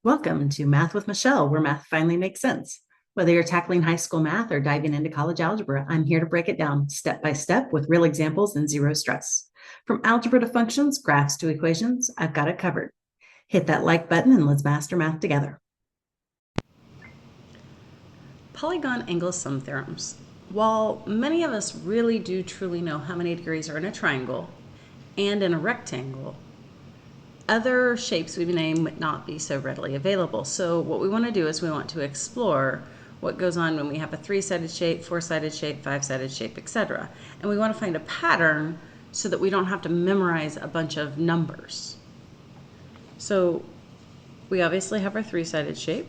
Welcome to Math with Michelle, where math finally makes sense. Whether you're tackling high school math or diving into college algebra, I'm here to break it down step by step with real examples and zero stress. From algebra to functions, graphs to equations, I've got it covered. Hit that like button and let's master math together. Polygon angle sum theorems. While many of us really do truly know how many degrees are in a triangle and in a rectangle, other shapes we name might not be so readily available. So what we want to do is we want to explore what goes on when we have a three-sided shape, four-sided shape, five-sided shape, etc. And we want to find a pattern so that we don't have to memorize a bunch of numbers. So we obviously have our three-sided shape.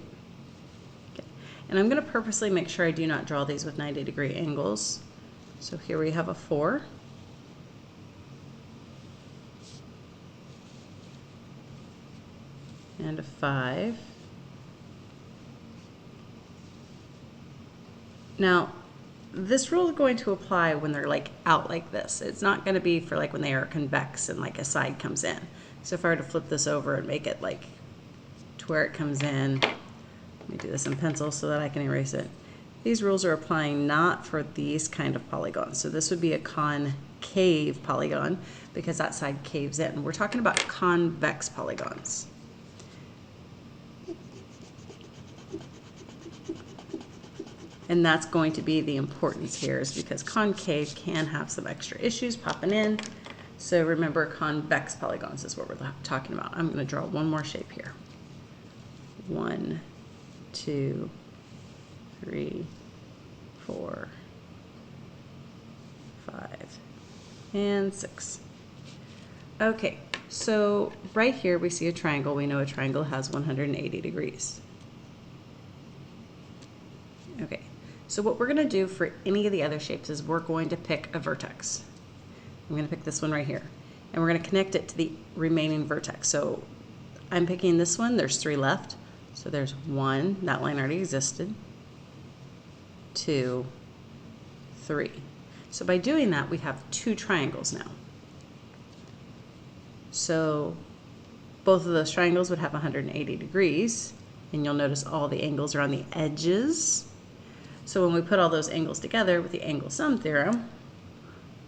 And I'm going to purposely make sure I do not draw these with 90-degree angles. So here we have a 4. And a 5. Now, this rule is going to apply when they're like out like this. It's not going to be for like when they are convex and like a side comes in. So if I were to flip this over and make it like to where it comes in, let me do this in pencil so that I can erase it. These rules are applying not for these kind of polygons. So this would be a concave polygon because that side caves in. We're talking about convex polygons. And that's going to be the importance here, is because concave can have some extra issues popping in. So remember, convex polygons is what we're talking about. I'm going to draw one more shape here. 1, 2, 3, 4, 5, and 6. Okay, so right here we see a triangle. We know a triangle has 180 degrees. Okay, so what we're going to do for any of the other shapes is we're going to pick a vertex. I'm going to pick this one right here, and we're going to connect it to the remaining vertex. So I'm picking this one. There's 3 left. So there's 1, that line already existed, 2, 3. So by doing that, we have 2 triangles now. So both of those triangles would have 180 degrees, and you'll notice all the angles are on the edges. So when we put all those angles together with the angle sum theorem,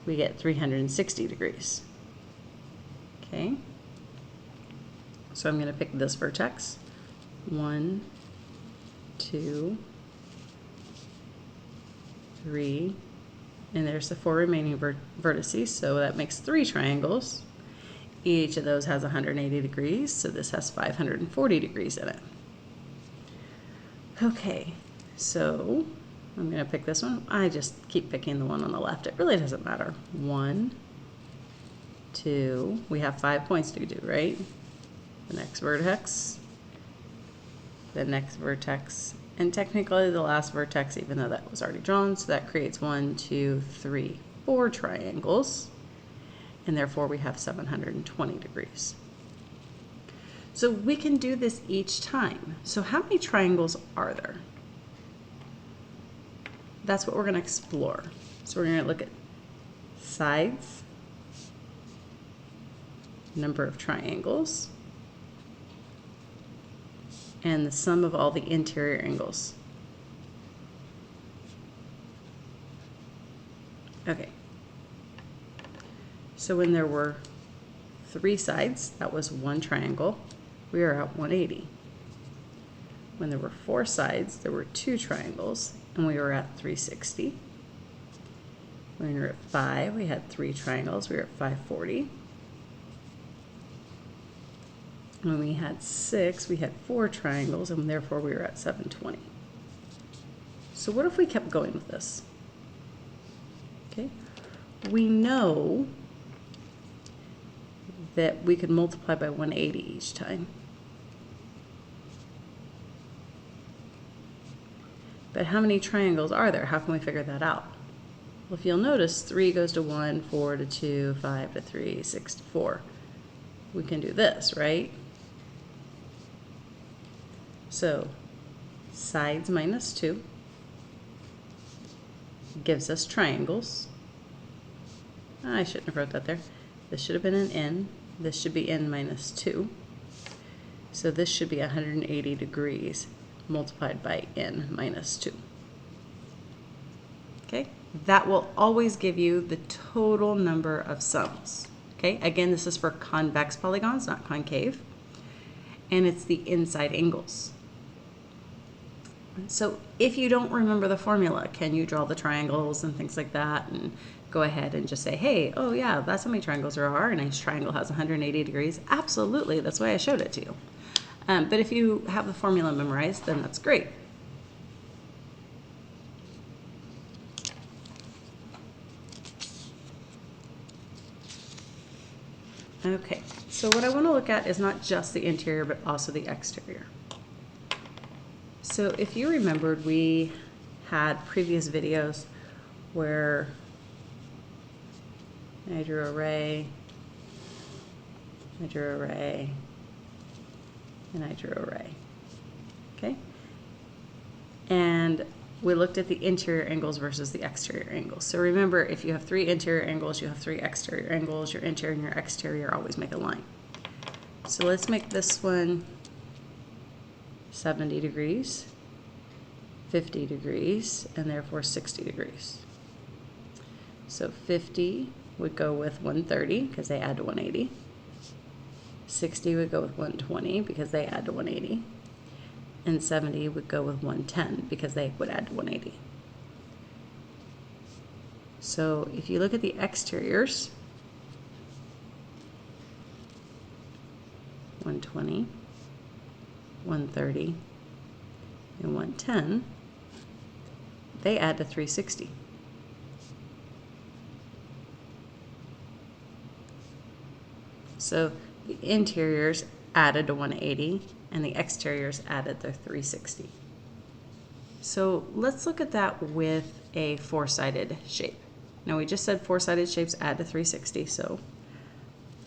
we get 360 degrees. Okay? So I'm going to pick this vertex. 1, 2, 3, and there's the 4 remaining vertices, so that makes 3 triangles. Each of those has 180 degrees, so this has 540 degrees in it. Okay, so I'm going to pick this one. I just keep picking the one on the left. It really doesn't matter. 1, 2, we have 5 points to do, right? The next vertex, the next vertex, and technically the last vertex, even though that was already drawn. So that creates 1, 2, 3, 4 triangles, and therefore we have 720 degrees. So we can do this each time. So how many triangles are there? That's what we're going to explore. So we're going to look at sides, number of triangles, and the sum of all the interior angles. Okay. So when there were 3 sides, that was 1 triangle. We are at 180. When there were 4 sides, there were 2 triangles, and we were at 360. When we were at 5, we had 3 triangles. We were at 540. When we had 6, we had 4 triangles, and therefore we were at 720. So what if we kept going with this? Okay, we know that we could multiply by 180 each time. But how many triangles are there? How can we figure that out? Well, if you'll notice, 3 goes to 1, 4 to 2, 5 to 3, 6 to 4. We can do this, right? So sides minus 2 gives us triangles. I shouldn't have wrote that there. This should have been an n. This should be n minus 2. So this should be 180 degrees multiplied by n minus 2. Okay, that will always give you the total number of sums. Okay, again, this is for convex polygons, not concave, and it's the inside angles. So if you don't remember the formula, can you draw the triangles and things like that and go ahead and just say, hey, oh yeah, that's how many triangles there are, and each triangle has 180 degrees? Absolutely, that's why I showed it to you. But if you have the formula memorized, then that's great. Okay, so what I want to look at is not just the interior, but also the exterior. So if you remembered, we had previous videos where I drew a ray, I drew a ray, and I drew a ray. Okay? And we looked at the interior angles versus the exterior angles. So remember, if you have 3 interior angles, you have 3 exterior angles. Your interior and your exterior always make a line. So let's make this one 70 degrees, 50 degrees, and therefore 60 degrees. So 50 would go with 130 because they add to 180. 60 would go with 120 because they add to 180. And 70 would go with 110 because they would add to 180. So if you look at the exteriors, 120, 130, and 110, they add to 360. So the interiors added to 180 and the exteriors added to 360. So let's look at that with a four-sided shape. Now we just said four-sided shapes add to 360, so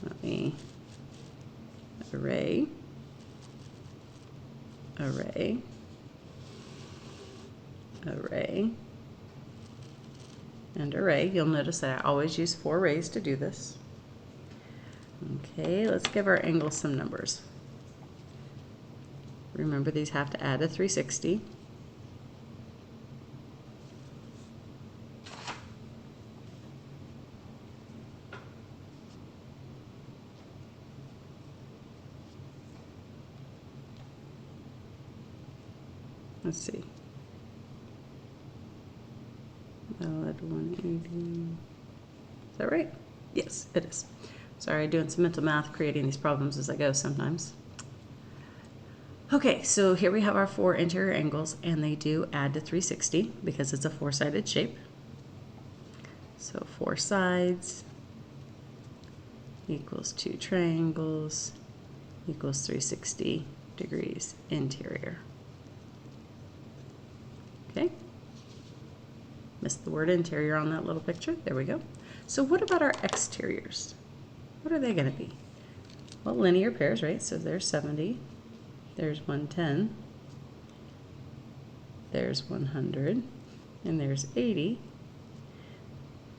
let me array, array, array, and array. You'll notice that I always use 4 arrays to do this. Okay, let's give our angles some numbers. Remember, these have to add to 360. Let's see. I'll add 180. Is that right? Yes, it is. Sorry, doing some mental math, creating these problems as I go sometimes. Okay, so here we have our 4 interior angles, and they do add to 360 because it's a 4-sided shape. So 4 sides equals 2 triangles equals 360 degrees interior. Okay, missed the word interior on that little picture. There we go. So what about our exteriors? What are they going to be? Well, linear pairs, right? So there's 70, there's 110, there's 100, and there's 80.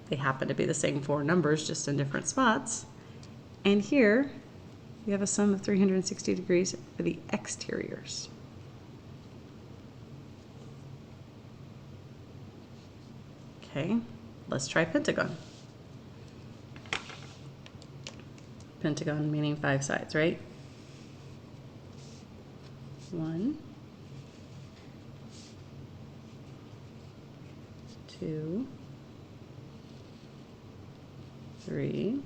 They happen to be the same 4 numbers, just in different spots. And here, we have a sum of 360 degrees for the exteriors. Okay, let's try pentagon. Pentagon meaning 5 sides, right? 1, 2, 3,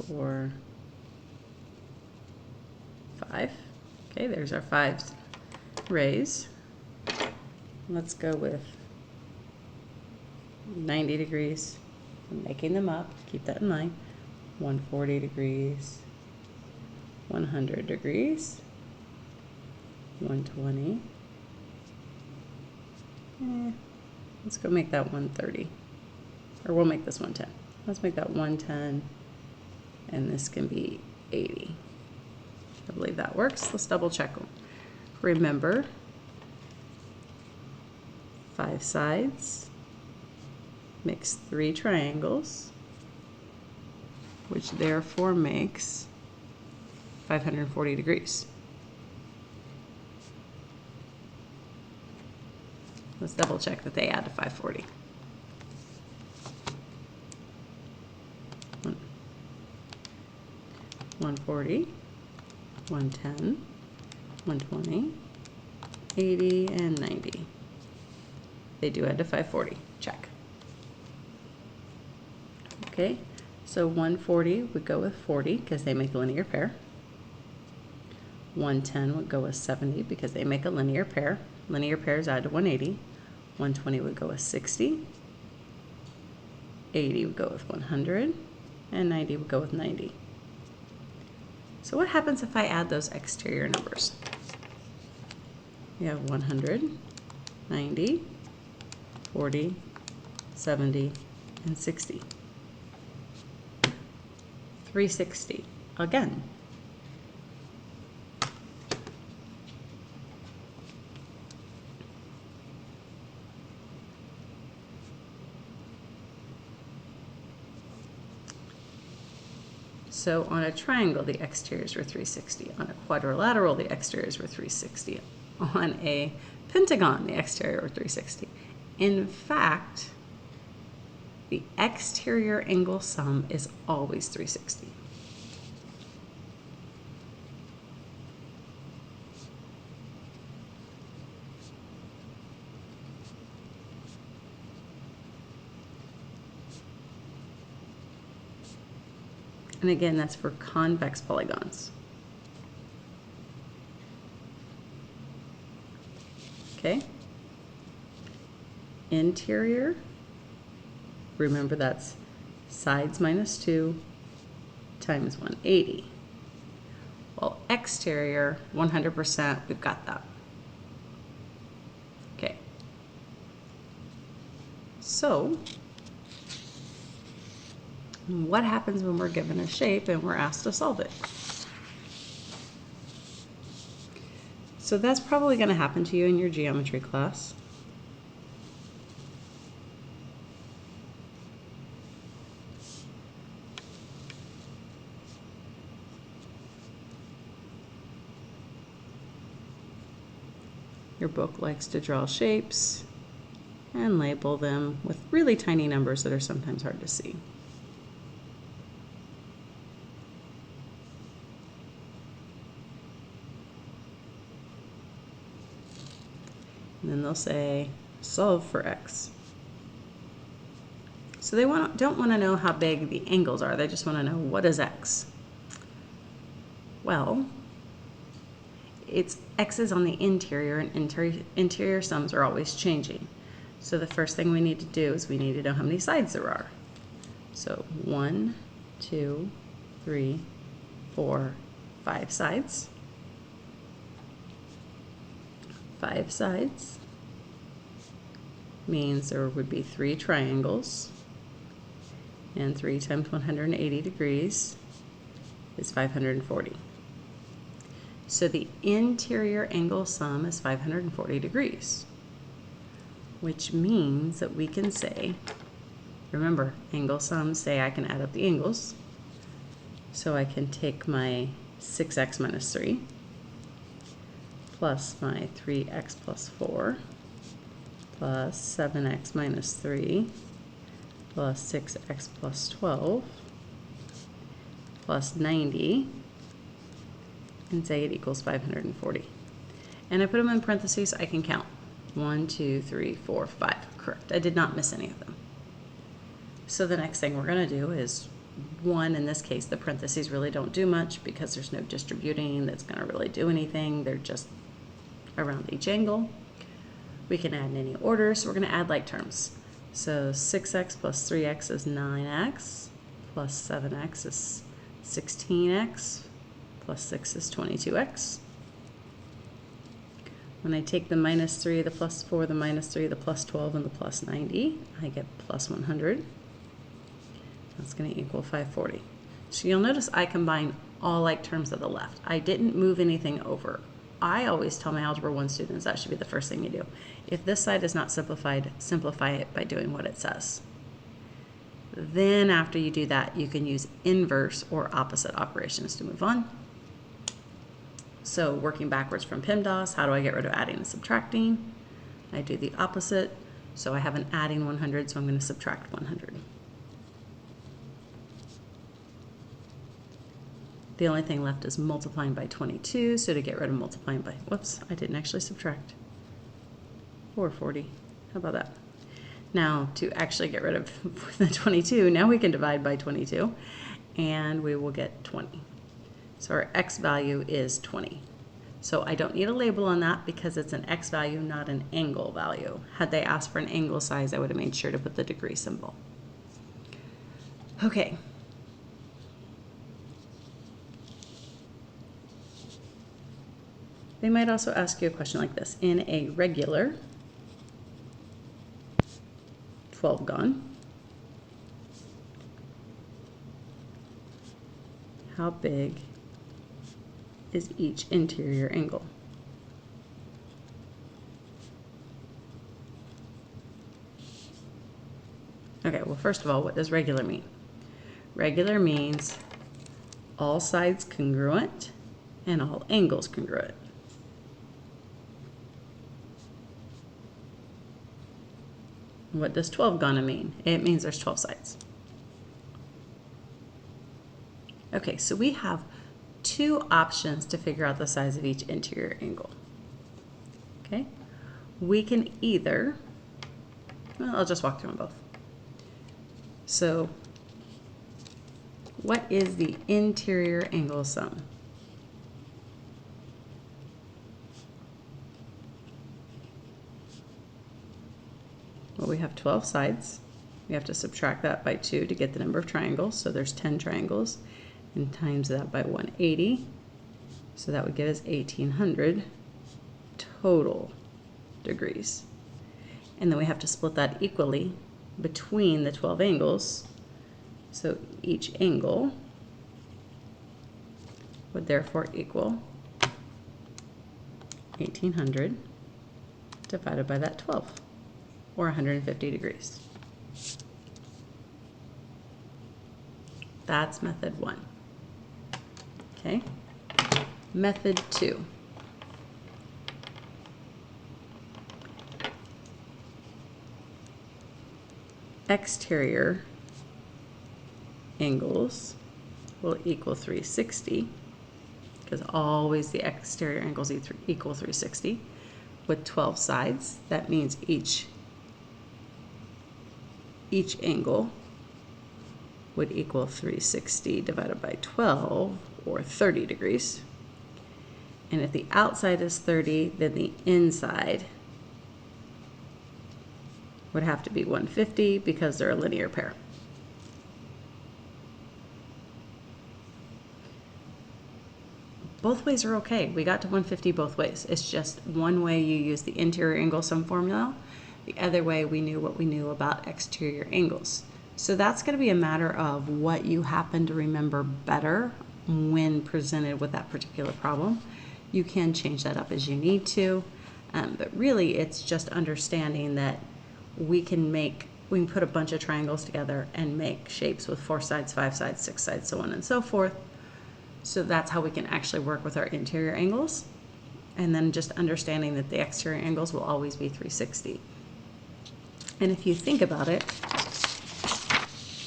4, 5. Okay, there's our 5 rays. Let's go with 90 degrees. I'm making them up, keep that in mind. 140 degrees, 100 degrees, 120. Let's go make that 130. Or we'll make this 110. Let's make that 110, and this can be 80. I believe that works. Let's double check them. Remember, 5 sides makes 3 triangles, which therefore makes 540 degrees. Let's double check that they add to 540. 140, 110, 120, 80, and 90. They do add to 540. Check. Okay, so 140 would go with 40 because they make a linear pair. 110 would go with 70 because they make a linear pair. Linear pairs add to 180. 120 would go with 60. 80 would go with 100. And 90 would go with 90. So what happens if I add those exterior numbers? We have 100, 90, 40, 70, and 60. 360 again. So on a triangle, the exteriors were 360. On a quadrilateral, the exteriors were 360. On a pentagon, the exterior were 360. In fact, the exterior angle sum is always 360. And again, that's for convex polygons. Okay. Interior, remember that's sides minus 2 times 180. Well, exterior, 100%, we've got that. Okay. So, what happens when we're given a shape and we're asked to solve it? So that's probably going to happen to you in your geometry class. Your book likes to draw shapes and label them with really tiny numbers that are sometimes hard to see. And then they'll say, solve for x. So they don't want to know how big the angles are. They just want to know, what is x? Well, x is on the interior, and interior sums are always changing. So the first thing we need to do is we need to know how many sides there are. So 1, 2, 3, 4, 5 sides. 5 sides means there would be 3 triangles, and 3 times 180 degrees is 540. So the interior angle sum is 540 degrees, which means that we can say, remember, angle sums say I can add up the angles. So I can take my 6x minus 3 plus my 3x plus 4 plus 7x minus 3 plus 6x plus 12 plus 90, and say it equals 540. And I put them in parentheses, I can count. 1, 2, 3, 4, 5. Correct. I did not miss any of them. So the next thing we're going to do is 1. In this case, the parentheses really don't do much because there's no distributing that's going to really do anything. They're just around each angle. We can add in any order, so we're going to add like terms. So 6x plus 3x is 9x, plus 7x is 16x, plus 6 is 22x. When I take the minus 3, the plus 4, the minus 3, the plus 12, and the plus 90, I get plus 100. That's going to equal 540. So you'll notice I combine all like terms at the left. I didn't move anything over. I always tell my Algebra 1 students that should be the first thing you do. If this side is not simplified, simplify it by doing what it says. Then after you do that, you can use inverse or opposite operations to move on. So working backwards from PEMDAS, how do I get rid of adding and subtracting? I do the opposite. So I have an adding 100, so I'm going to subtract 100. The only thing left is multiplying by 22. So to get rid of multiplying by, whoops, I didn't actually subtract. 440. How about that? Now to actually get rid of the 22, now we can divide by 22 and we will get 20. So our x value is 20. So I don't need a label on that because it's an x value, not an angle value. Had they asked for an angle size, I would have made sure to put the degree symbol. Okay. They might also ask you a question like this. In a regular 12-gon, how big is each interior angle? Okay, well, first of all, what does regular mean? Regular means all sides congruent and all angles congruent. What does 12-gon mean? It means there's 12 sides. Okay, so we have two options to figure out the size of each interior angle. Okay, we can either, well, I'll just walk through them both. So what is the interior angle sum? Well, we have 12 sides. We have to subtract that by 2 to get the number of triangles. So there's 10 triangles, and times that by 180. So that would give us 1800 total degrees. And then we have to split that equally between the 12 angles. So each angle would therefore equal 1800 divided by that 12, or 150 degrees. That's method 1. Okay. Method 2. Exterior angles will equal 360, because always the exterior angles equal 360 with 12 sides. That means each angle would equal 360 divided by 12, or 30 degrees. And if the outside is 30, then the inside would have to be 150 because they're a linear pair. Both ways are okay. We got to 150 both ways. It's just one way you use the interior angle sum formula. The other way we knew what we knew about exterior angles. So that's going to be a matter of what you happen to remember better when presented with that particular problem. You can change that up as you need to, but really it's just understanding that we can put a bunch of triangles together and make shapes with 4 sides, 5 sides, 6 sides, so on and so forth. So that's how we can actually work with our interior angles. And then just understanding that the exterior angles will always be 360. And if you think about it,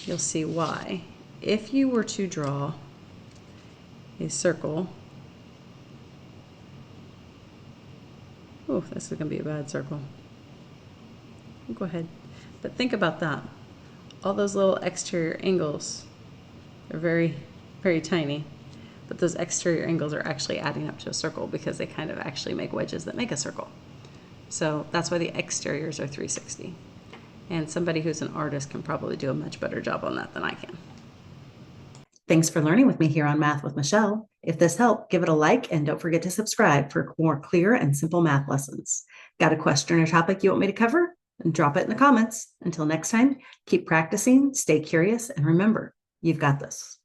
you'll see why. If you were to draw a circle, oh, this is going to be a bad circle. Go ahead. But think about that. All those little exterior angles are very, very tiny. But those exterior angles are actually adding up to a circle because they kind of actually make wedges that make a circle. So that's why the exteriors are 360. And somebody who's an artist can probably do a much better job on that than I can. Thanks for learning with me here on Math with Michelle. If this helped, give it a like and don't forget to subscribe for more clear and simple math lessons. Got a question or topic you want me to cover? And drop it in the comments. Until next time, keep practicing, stay curious, and remember, you've got this.